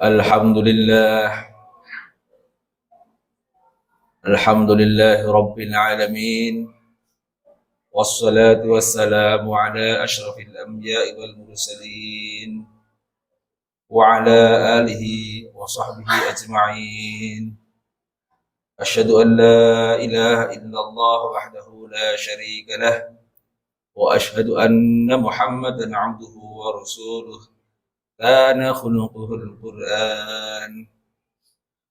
الحمد لله الحمد لله رب العالمين، والصلاة والسلام على أشرف الأنبياء والمرسلين وعلى آله وصحبه أجمعين. أشهد أن لا إله إلا الله وحده لا شريك له، وأشهد أن محمدا عبده ورسوله كان خلقه القرآن.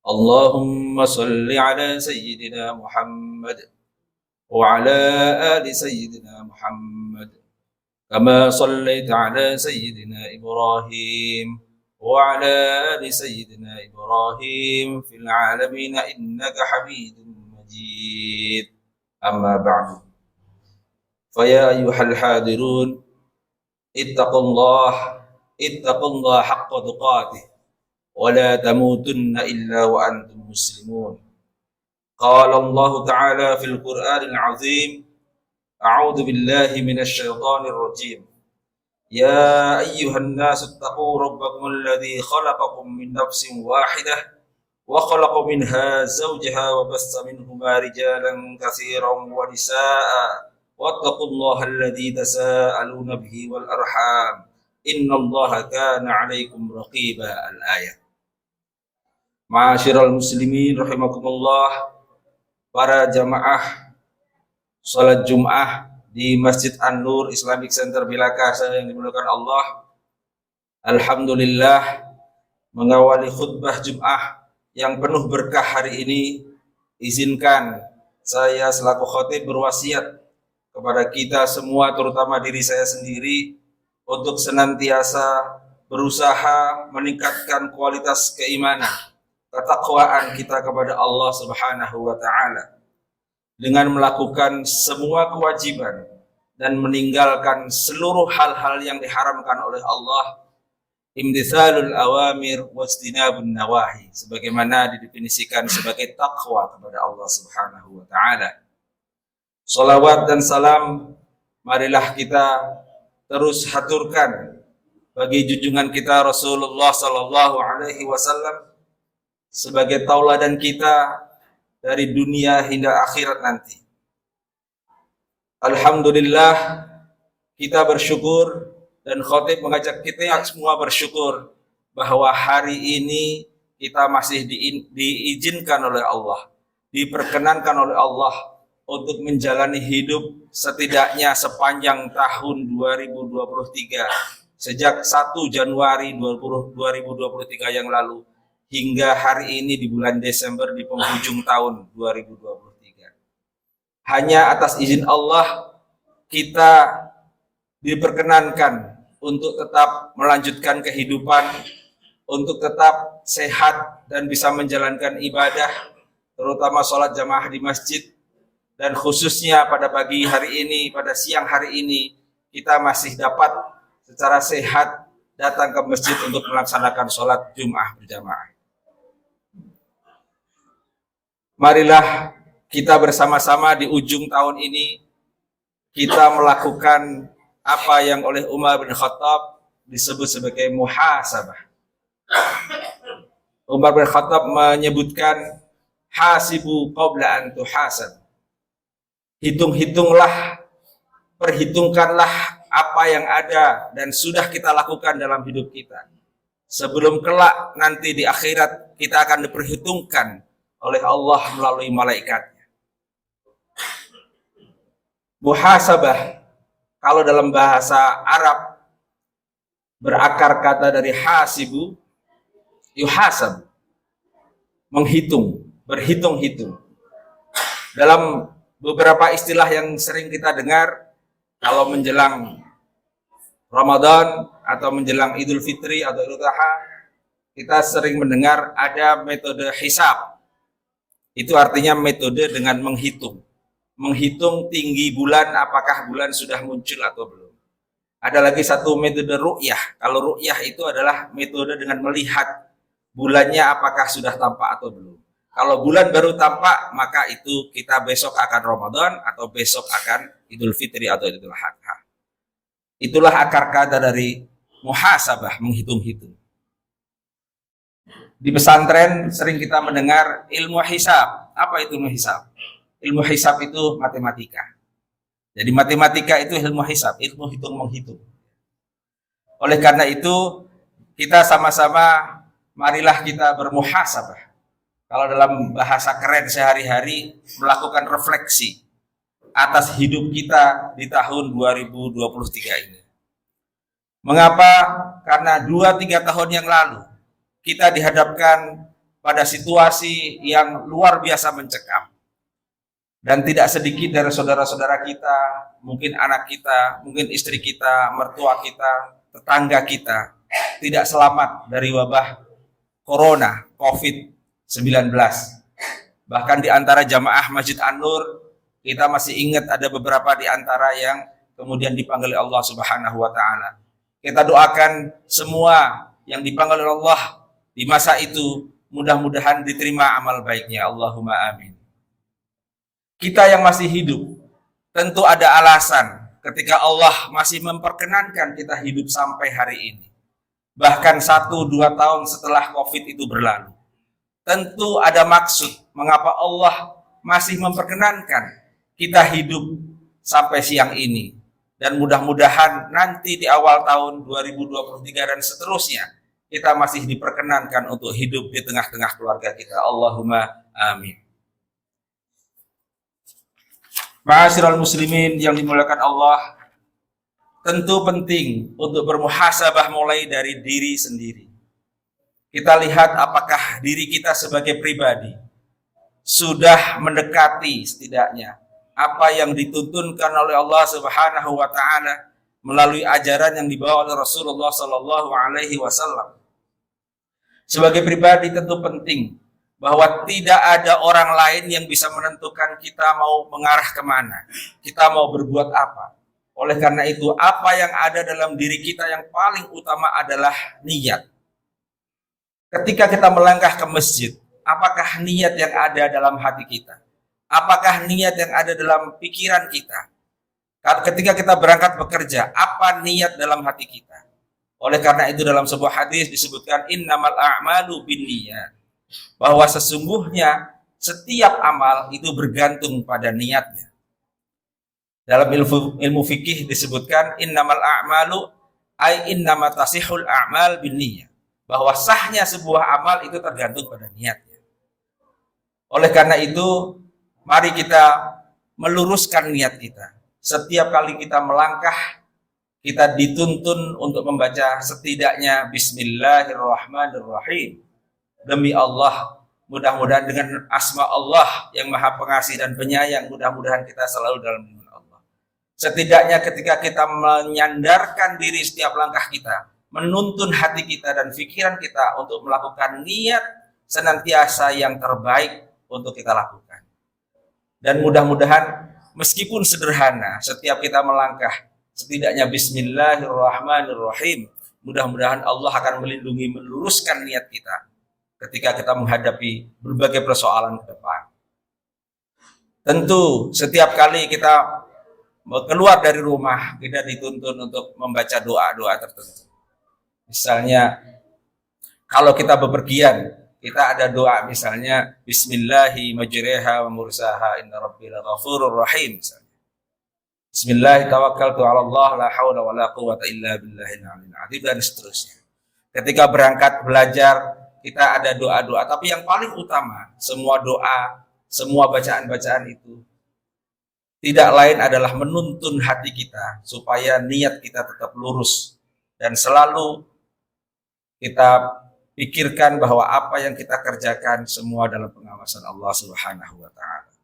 اللهم صل على سيدنا محمد وعلى آل سيدنا محمد كما صليت على سيدنا إبراهيم وعلى آل سيدنا إبراهيم في العالمين إنك حميد مجيد. أما بعد، فيا أيها الحاضرون اتقوا الله حق تقاته ولا تموتن إلا وأنتم مسلمون. قال الله تعالى في القرآن العظيم: أعوذ بالله من الشيطان الرجيم. يا أيها الناس اتقوا ربكم الذي خلقكم من نفس واحدة وخلق منها زوجها وبث منهما رجالا كثيرا ونساء واتقوا الله الذي تساءلون به والأرحام إن الله كان عليكم رقيبا. الآية. Ma'asyiral muslimin rahimakumullah, para jamaah salat Jum'ah di Masjid An-Nur Islamic Center Bilakasa yang dimuliakan Allah. Alhamdulillah, mengawali khutbah Jum'ah yang penuh berkah hari ini, izinkan saya selaku khatib berwasiat kepada kita semua, terutama diri saya sendiri, untuk senantiasa berusaha meningkatkan kualitas keimanan, ketakwaan kita kepada Allah Subhanahu wa Ta'ala dengan melakukan semua kewajiban dan meninggalkan seluruh hal-hal yang diharamkan oleh Allah. Imtithalul awamir wajtinabun nawahi, sebagaimana didefinisikan sebagai takwa kepada Allah Subhanahu wa Ta'ala. Salawat dan salam marilah kita terus haturkan bagi junjungan kita Rasulullah sallallahu alaihi wasallam sebagai tauladan kita dari dunia hingga akhirat nanti. Alhamdulillah, kita bersyukur dan khatib mengajak kita semua bersyukur bahwa hari ini kita masih diizinkan oleh Allah, diperkenankan oleh Allah untuk menjalani hidup setidaknya sepanjang tahun 2023, sejak 1 Januari 2023 yang lalu hingga hari ini di bulan Desember di penghujung tahun 2023. Hanya atas izin Allah kita diperkenankan untuk tetap melanjutkan kehidupan, untuk tetap sehat dan bisa menjalankan ibadah, terutama sholat jamaah di masjid. Dan khususnya pada pagi hari ini, pada siang hari ini, kita masih dapat secara sehat datang ke masjid untuk melaksanakan sholat Jum'ah berjamaah. Marilah kita bersama-sama di ujung tahun ini, kita melakukan apa yang oleh Umar bin Khattab disebut sebagai muhasabah. Umar bin Khattab menyebutkan, hasibu qabla an tuhasab. Hitung-hitunglah, perhitungkanlah apa yang ada dan sudah kita lakukan dalam hidup kita. Sebelum kelak nanti di akhirat kita akan diperhitungkan oleh Allah melalui malaikatnya. Muhasabah, kalau dalam bahasa Arab, berakar kata dari hasibu, yuhasab, menghitung, berhitung-hitung. Dalam beberapa istilah yang sering kita dengar kalau menjelang Ramadan atau menjelang Idul Fitri atau Idul Adha, kita sering mendengar ada metode hisab. Itu artinya metode dengan menghitung. Menghitung tinggi bulan, apakah bulan sudah muncul atau belum. Ada lagi satu metode ru'yah. Kalau ru'yah itu adalah metode dengan melihat bulannya apakah sudah tampak atau belum. Kalau bulan baru tampak, maka itu kita besok akan Ramadan atau besok akan Idul Fitri atau Idul Adha. Itulah akar kata dari muhasabah, menghitung-hitung. Di pesantren sering kita mendengar ilmu hisab. Apa itu ilmu hisab? Ilmu hisab itu matematika. Jadi matematika itu ilmu hisab, ilmu hitung menghitung. Oleh karena itu, kita sama-sama marilah kita bermuhasabah. Kalau dalam bahasa keren sehari-hari, melakukan refleksi atas hidup kita di tahun 2023 ini. Mengapa? Karena 2-3 tahun yang lalu kita dihadapkan pada situasi yang luar biasa mencekam. Dan tidak sedikit dari saudara-saudara kita, mungkin anak kita, mungkin istri kita, mertua kita, tetangga kita, tidak selamat dari wabah Corona, COVID-19. Bahkan di antara jamaah Masjid An-Nur, kita masih ingat ada beberapa di antara yang kemudian dipanggil Allah Subhanahu wa Ta'ala. Kita doakan semua yang dipanggil Allah di masa itu, mudah-mudahan diterima amal baiknya. Allahumma amin. Kita yang masih hidup, tentu ada alasan ketika Allah masih memperkenankan kita hidup sampai hari ini. Bahkan 1-2 tahun setelah COVID itu berlalu. Tentu ada maksud mengapa Allah masih memperkenankan kita hidup sampai siang ini. Dan mudah-mudahan nanti di awal tahun 2023 dan seterusnya, kita masih diperkenankan untuk hidup di tengah-tengah keluarga kita. Allahumma amin. Ma'asyiral muslimin yang dimuliakan Allah, tentu penting untuk bermuhasabah mulai dari diri sendiri. Kita lihat apakah diri kita sebagai pribadi sudah mendekati setidaknya apa yang dituntunkan oleh Allah Subhanahu wa Ta'ala melalui ajaran yang dibawa oleh Rasulullah Sallallahu Alaihi Wasallam. Sebagai pribadi tentu penting bahwa tidak ada orang lain yang bisa menentukan kita mau mengarah kemana, kita mau berbuat apa. Oleh karena itu, apa yang ada dalam diri kita yang paling utama adalah niat. Ketika kita melangkah ke masjid, apakah niat yang ada dalam hati kita? Apakah niat yang ada dalam pikiran kita? Ketika kita berangkat bekerja, apa niat dalam hati kita? Oleh karena itu dalam sebuah hadis disebutkan innamal a'malu binniyat, bahwa sesungguhnya setiap amal itu bergantung pada niatnya. Dalam ilmu fikih disebutkan innamal a'malu ay innama tasihul a'mal binniyat, bahwa sahnya sebuah amal itu tergantung pada niatnya. Oleh karena itu, mari kita meluruskan niat kita. Setiap kali kita melangkah, kita dituntun untuk membaca setidaknya Bismillahirrahmanirrahim. Demi Allah, mudah-mudahan dengan asma Allah yang maha pengasih dan penyayang, mudah-mudahan kita selalu dalam lindungan Allah. Setidaknya ketika kita menyandarkan diri setiap langkah kita, menuntun hati kita dan pikiran kita untuk melakukan niat senantiasa yang terbaik untuk kita lakukan. Dan mudah-mudahan meskipun sederhana, setiap kita melangkah, setidaknya Bismillahirrahmanirrahim, mudah-mudahan Allah akan melindungi, meluruskan niat kita ketika kita menghadapi berbagai persoalan ke depan. Tentu setiap kali kita keluar dari rumah, kita dituntun untuk membaca doa-doa tertentu. Misalnya, kalau kita bepergian, kita ada doa misalnya Bismillahi majriha wa mursaha inna rabbil ghafurur rahim. Misalnya. Bismillahi tawakkaltu 'ala Allah la haula wa la quwwata illa billahil 'aliyyil 'azim dan seterusnya. Ketika berangkat belajar, kita ada doa-doa, tapi yang paling utama, semua doa, semua bacaan-bacaan itu tidak lain adalah menuntun hati kita supaya niat kita tetap lurus dan selalu kita pikirkan bahwa apa yang kita kerjakan semua dalam pengawasan Allah Subhanahu wa Ta'ala.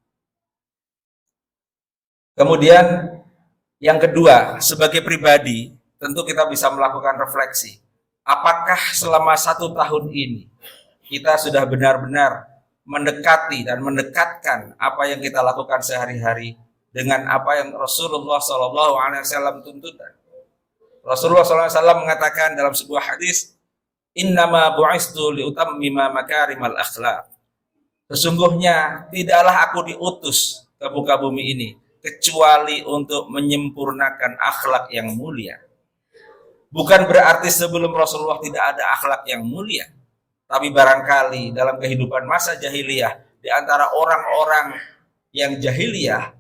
Kemudian yang kedua, sebagai pribadi tentu kita bisa melakukan refleksi. Apakah selama 1 tahun ini kita sudah benar-benar mendekati dan mendekatkan apa yang kita lakukan sehari-hari dengan apa yang Rasulullah SAW tuntutan? Rasulullah SAW mengatakan dalam sebuah hadis, innama bu'istu liutammima makarimal akhlaq. Sesungguhnya tidaklah aku diutus ke muka bumi ini kecuali untuk menyempurnakan akhlak yang mulia. Bukan berarti sebelum Rasulullah tidak ada akhlak yang mulia. Tapi barangkali dalam kehidupan masa jahiliyah, di antara orang-orang yang jahiliyah,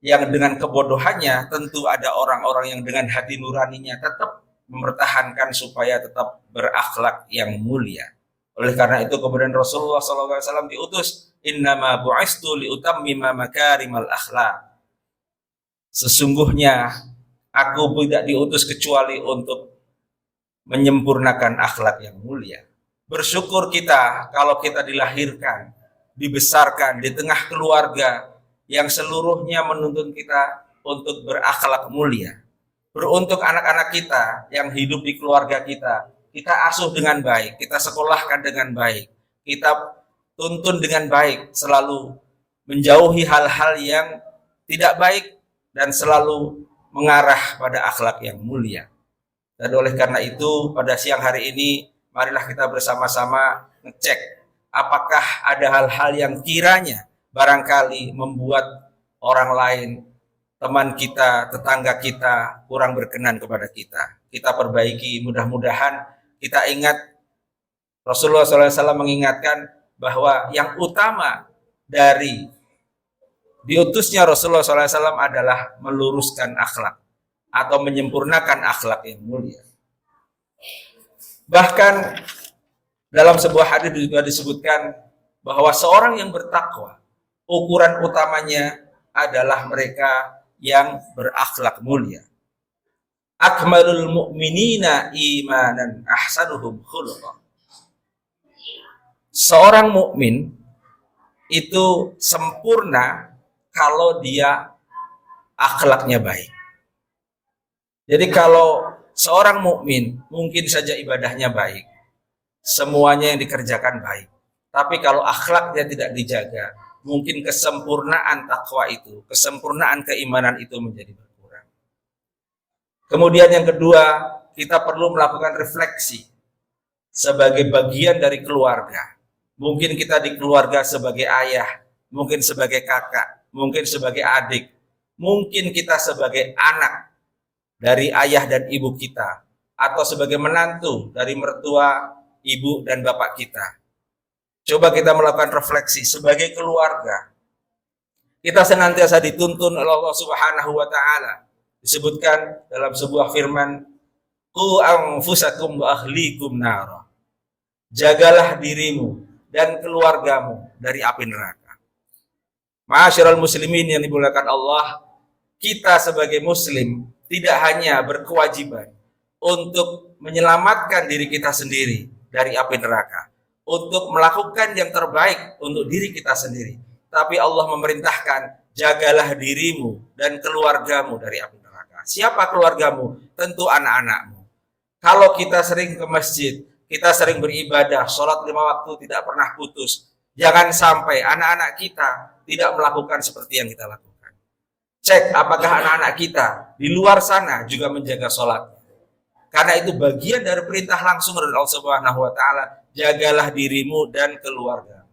yang dengan kebodohannya, tentu ada orang-orang yang dengan hati nuraninya tetap mempertahankan supaya tetap berakhlak yang mulia. Oleh karena itu kemudian Rasulullah SAW diutus, innama bu'istu liutammima makarimal akhlak. Sesungguhnya aku tidak diutus kecuali untuk menyempurnakan akhlak yang mulia. Bersyukur kita kalau kita dilahirkan, dibesarkan di tengah keluarga yang seluruhnya menuntun kita untuk berakhlak mulia. Beruntuk anak-anak kita yang hidup di keluarga kita asuh dengan baik, kita sekolahkan dengan baik, kita tuntun dengan baik, selalu menjauhi hal-hal yang tidak baik dan selalu mengarah pada akhlak yang mulia. Dan oleh karena itu pada siang hari ini marilah kita bersama-sama ngecek apakah ada hal-hal yang kiranya barangkali membuat orang lain, teman kita, tetangga kita kurang berkenan kepada kita. Kita perbaiki, mudah-mudahan kita ingat Rasulullah SAW mengingatkan bahwa yang utama dari diutusnya Rasulullah SAW adalah meluruskan akhlak atau menyempurnakan akhlak yang mulia. Bahkan dalam sebuah hadis juga disebutkan bahwa seorang yang bertakwa, ukuran utamanya adalah mereka yang berakhlak mulia. Akmalul mu'minina imanan ahsanuhum khuluqan. Seorang mukmin itu sempurna kalau dia akhlaknya baik. Jadi kalau seorang mukmin mungkin saja ibadahnya baik, semuanya yang dikerjakan baik. Tapi kalau akhlaknya tidak dijaga, mungkin kesempurnaan takwa itu, kesempurnaan keimanan itu menjadi berkurang. Kemudian yang kedua, kita perlu melakukan refleksi sebagai bagian dari keluarga. Mungkin kita di keluarga sebagai ayah, mungkin sebagai kakak, mungkin sebagai adik, mungkin kita sebagai anak dari ayah dan ibu kita, atau sebagai menantu dari mertua, ibu dan bapak kita. Coba kita melakukan refleksi sebagai keluarga. Kita senantiasa dituntun oleh Allah Subhanahu wa taala. Disebutkan dalam sebuah firman, "Qu anfusakum wa ahlikum nara." Jagalah dirimu dan keluargamu dari api neraka. Ma'asyiral muslimin yang dimuliakan Allah, kita sebagai muslim tidak hanya berkewajiban untuk menyelamatkan diri kita sendiri dari api neraka, untuk melakukan yang terbaik untuk diri kita sendiri, tapi Allah memerintahkan, jagalah dirimu dan keluargamu dari api neraka. Siapa keluargamu? Tentu anak-anakmu. Kalau kita sering ke masjid, kita sering beribadah, sholat 5 waktu tidak pernah putus, jangan sampai anak-anak kita tidak melakukan seperti yang kita lakukan. Cek apakah anak-anak kita di luar sana juga menjaga sholat. Karena itu bagian dari perintah langsung dari Allah Subhanahu wa taala, jagalah dirimu dan keluarga.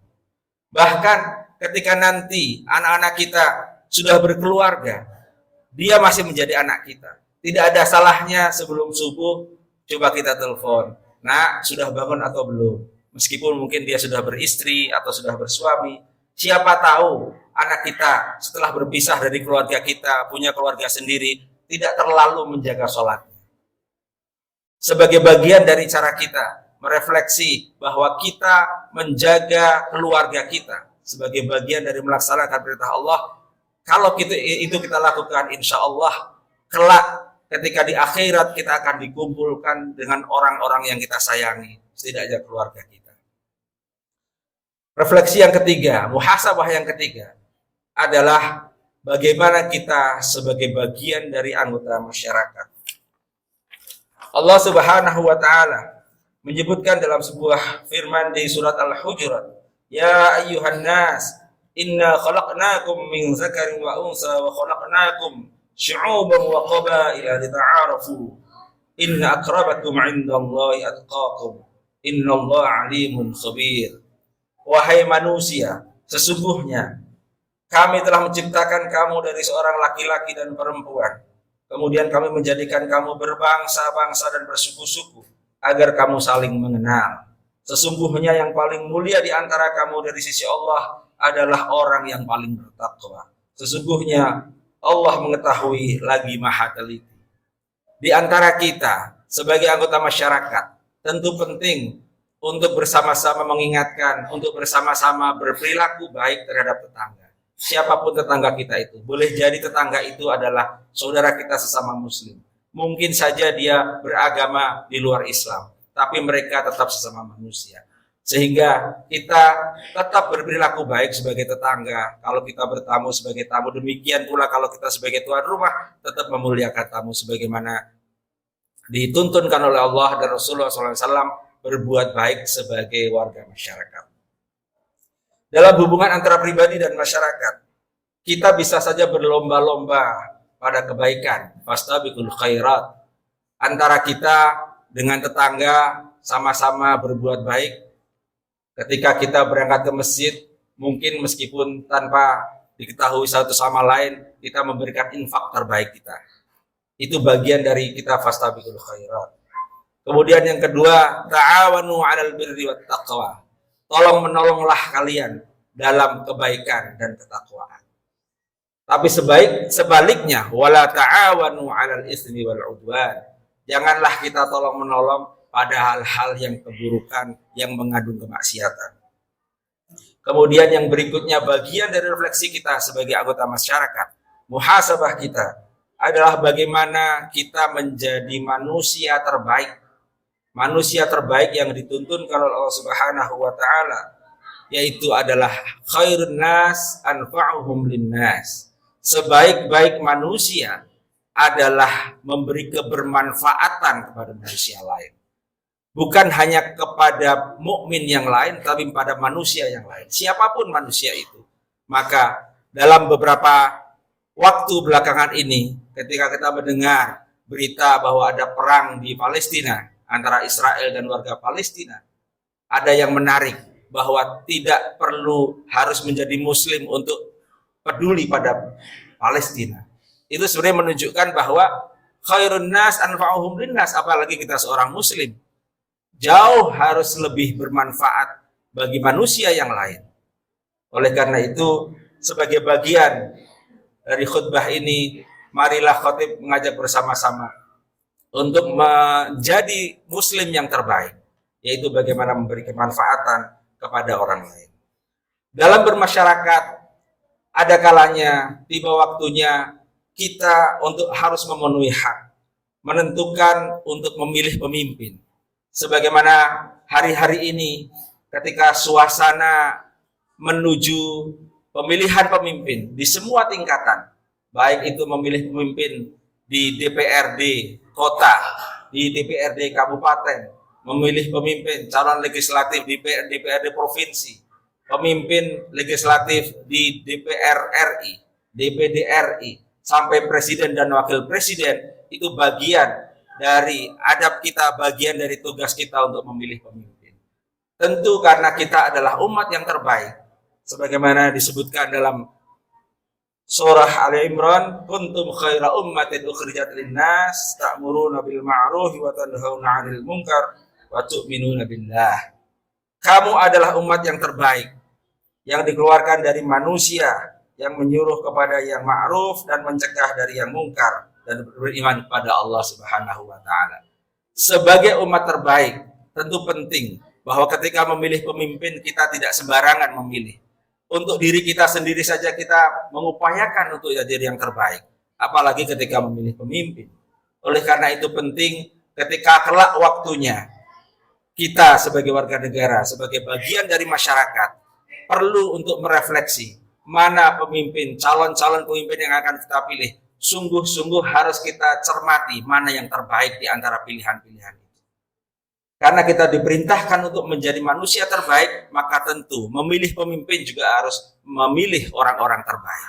Bahkan ketika nanti anak-anak kita sudah berkeluarga, dia masih menjadi anak kita. Tidak ada salahnya sebelum subuh coba kita telepon. Nah, sudah bangun atau belum? Meskipun mungkin dia sudah beristri atau sudah bersuami, siapa tahu anak kita setelah berpisah dari keluarga kita, punya keluarga sendiri, tidak terlalu menjaga sholat. Sebagai bagian dari cara kita merefleksi bahwa kita menjaga keluarga kita, sebagai bagian dari melaksanakan perintah Allah, kalau itu kita lakukan, insya Allah kelak ketika di akhirat kita akan dikumpulkan dengan orang-orang yang kita sayangi, setidaknya keluarga kita. Refleksi yang ketiga, muhasabah yang ketiga adalah bagaimana kita sebagai bagian dari anggota masyarakat. Allah Subhanahu wa taala menyebutkan dalam sebuah firman di surat Al-Hujurat, "Ya ayyuhan nas, inna khalaqnakum min dzakarin wa unsa wa khalaqnakum syu'uban wa qabaila lita'arafu inna akrabakum 'indallahi atqakum innallaha 'alimun khabir." Wahai manusia, sesungguhnya kami telah menciptakan kamu dari seorang laki-laki dan perempuan. Kemudian kami menjadikan kamu berbangsa-bangsa dan bersuku-suku agar kamu saling mengenal. Sesungguhnya yang paling mulia di antara kamu dari sisi Allah adalah orang yang paling bertakwa. Sesungguhnya Allah mengetahui lagi maha teliti. Di antara kita sebagai anggota masyarakat tentu penting untuk bersama-sama mengingatkan, untuk bersama-sama berperilaku baik terhadap tetangga. Siapapun tetangga kita itu, boleh jadi tetangga itu adalah saudara kita sesama muslim. Mungkin saja dia beragama di luar Islam, tapi mereka tetap sesama manusia. Sehingga kita tetap berperilaku baik sebagai tetangga. Kalau kita bertamu sebagai tamu, demikian pula kalau kita sebagai tuan rumah tetap memuliakan tamu sebagaimana dituntunkan oleh Allah dan Rasulullah SAW, berbuat baik sebagai warga masyarakat. Dalam hubungan antara pribadi dan masyarakat, kita bisa saja berlomba-lomba pada kebaikan, fastabiqul khairat. Antara kita dengan tetangga sama-sama berbuat baik. Ketika kita berangkat ke masjid, mungkin meskipun tanpa diketahui satu sama lain, kita memberikan infak terbaik kita. Itu bagian dari kita fastabiqul khairat. Kemudian yang kedua, ta'awanu 'alal birri wat taqwa. Tolong menolonglah kalian dalam kebaikan dan ketakwaan. Tapi sebaliknya, wala ta'awanu 'alal itsmi wal 'udwan. Janganlah kita tolong menolong pada hal-hal yang keburukan, yang mengandung kemaksiatan. Kemudian yang berikutnya, bagian dari refleksi kita sebagai anggota masyarakat, muhasabah kita adalah bagaimana kita menjadi manusia terbaik. Manusia terbaik yang dituntunkan oleh Allah Subhanahu wa taala, yaitu adalah khairun nas anfa'uhum linnas. Sebaik-baik manusia adalah memberi kebermanfaatan kepada manusia lain. Bukan hanya kepada mukmin yang lain, tapi pada manusia yang lain. Siapapun manusia itu. Maka dalam beberapa waktu belakangan ini, ketika kita mendengar berita bahwa ada perang di Palestina antara Israel dan warga Palestina, ada yang menarik bahwa tidak perlu harus menjadi muslim untuk peduli pada Palestina. Itu sebenarnya menunjukkan bahwa khairun nas anfa'uhum linnas, apalagi kita seorang muslim, jauh harus lebih bermanfaat bagi manusia yang lain. Oleh karena itu, sebagai bagian dari khutbah ini, marilah khatib mengajak bersama-sama untuk menjadi muslim yang terbaik, yaitu bagaimana memberi kemanfaatan kepada orang lain. Dalam bermasyarakat, ada kalanya tiba waktunya kita untuk harus memenuhi hak, menentukan untuk memilih pemimpin. Sebagaimana hari-hari ini ketika suasana menuju pemilihan pemimpin di semua tingkatan, baik itu memilih pemimpin di DPRD kota, di DPRD kabupaten, memilih pemimpin calon legislatif di DPRD provinsi, pemimpin legislatif di DPR RI, DPD RI, sampai presiden dan wakil presiden, itu bagian dari adab kita, bagian dari tugas kita untuk memilih pemimpin. Tentu karena kita adalah umat yang terbaik, sebagaimana disebutkan dalam surah Ali Imran, kuntum khaira ummatin ukhrijat linnas ta'muruna bil ma'ruf wa tanhauna 'anil munkar wa tu'minuna billah. Kamu adalah umat yang terbaik, yang dikeluarkan dari manusia, yang menyuruh kepada yang ma'ruf dan mencegah dari yang mungkar, dan beriman kepada Allah Subhanahu wa taala. Sebagai umat terbaik, tentu penting bahwa ketika memilih pemimpin, kita tidak sembarangan memilih. Untuk diri kita sendiri saja kita mengupayakan untuk jadi yang terbaik, apalagi ketika memilih pemimpin. Oleh karena itu penting ketika kelak waktunya, kita sebagai warga negara, sebagai bagian dari masyarakat, perlu untuk merefleksi mana pemimpin, calon-calon pemimpin yang akan kita pilih. Sungguh-sungguh harus kita cermati mana yang terbaik di antara pilihan-pilihan itu. Karena kita diperintahkan untuk menjadi manusia terbaik, maka tentu memilih pemimpin juga harus memilih orang-orang terbaik.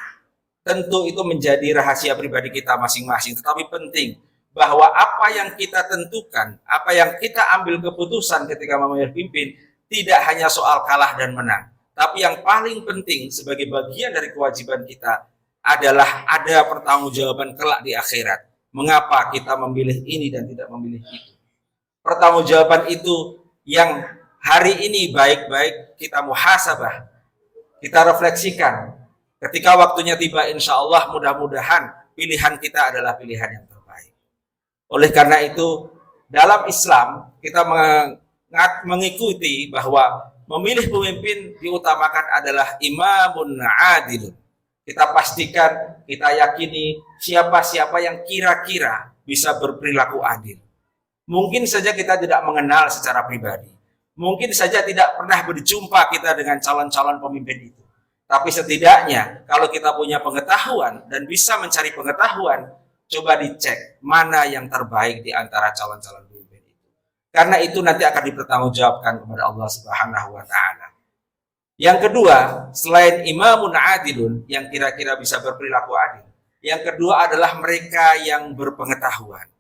Tentu itu menjadi rahasia pribadi kita masing-masing, tetapi penting bahwa apa yang kita tentukan, apa yang kita ambil keputusan ketika memilih pemimpin, tidak hanya soal kalah dan menang, tapi yang paling penting sebagai bagian dari kewajiban kita adalah ada pertanggungjawaban kelak di akhirat. Mengapa kita memilih ini dan tidak memilih itu? Pertanggungjawaban itu yang hari ini baik-baik kita muhasabah, kita refleksikan. Ketika waktunya tiba, insya Allah mudah-mudahan pilihan kita adalah pilihan yang terbaik. Oleh karena itu, dalam Islam kita mengikuti bahwa memilih pemimpin diutamakan adalah imamun adilun. Kita pastikan, kita yakini siapa-siapa yang kira-kira bisa berperilaku adil. Mungkin saja kita tidak mengenal secara pribadi. Mungkin saja tidak pernah berjumpa kita dengan calon-calon pemimpin itu. Tapi setidaknya kalau kita punya pengetahuan dan bisa mencari pengetahuan, coba dicek mana yang terbaik di antara calon-calon pemimpin itu. Karena itu nanti akan dipertanggungjawabkan kepada Allah Subhanahu wa taala. Yang kedua, selain imamun adilun yang kira-kira bisa berperilaku adil, yang kedua adalah mereka yang berpengetahuan.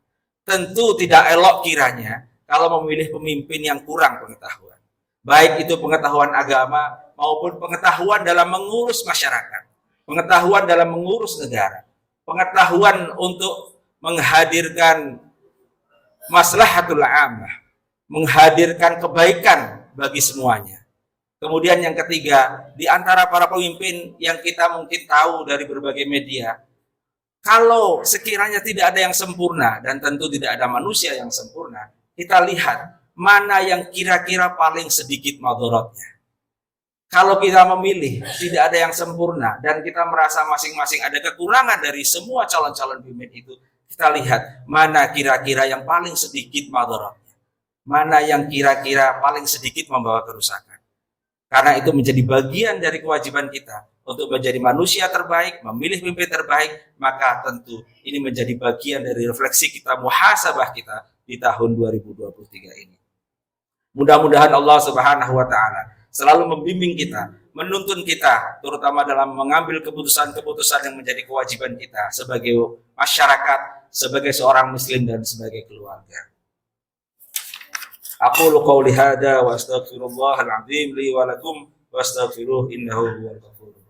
Tentu tidak elok kiranya kalau memilih pemimpin yang kurang pengetahuan. Baik itu pengetahuan agama maupun pengetahuan dalam mengurus masyarakat, pengetahuan dalam mengurus negara, pengetahuan untuk menghadirkan maslahatul ammah, menghadirkan kebaikan bagi semuanya. Kemudian yang ketiga, di antara para pemimpin yang kita mungkin tahu dari berbagai media, kalau sekiranya tidak ada yang sempurna, dan tentu tidak ada manusia yang sempurna, kita lihat mana yang kira-kira paling sedikit madharatnya. Kalau kita memilih tidak ada yang sempurna, dan kita merasa masing-masing ada kekurangan dari semua calon-calon pemimpin itu, kita lihat mana kira-kira yang paling sedikit madharatnya, mana yang kira-kira paling sedikit membawa kerusakan. Karena itu menjadi bagian dari kewajiban kita untuk menjadi manusia terbaik, memilih pemimpin terbaik, maka tentu ini menjadi bagian dari refleksi kita, muhasabah kita di tahun 2023 ini. Mudah-mudahan Allah Subhanahu wa taala selalu membimbing kita, menuntun kita, terutama dalam mengambil keputusan-keputusan yang menjadi kewajiban kita sebagai masyarakat, sebagai seorang muslim dan sebagai keluarga. Aqulu qawli hadza wa astaghfirullahal azim li wa lakum wastaghfiruhu innahu huwal ghafurur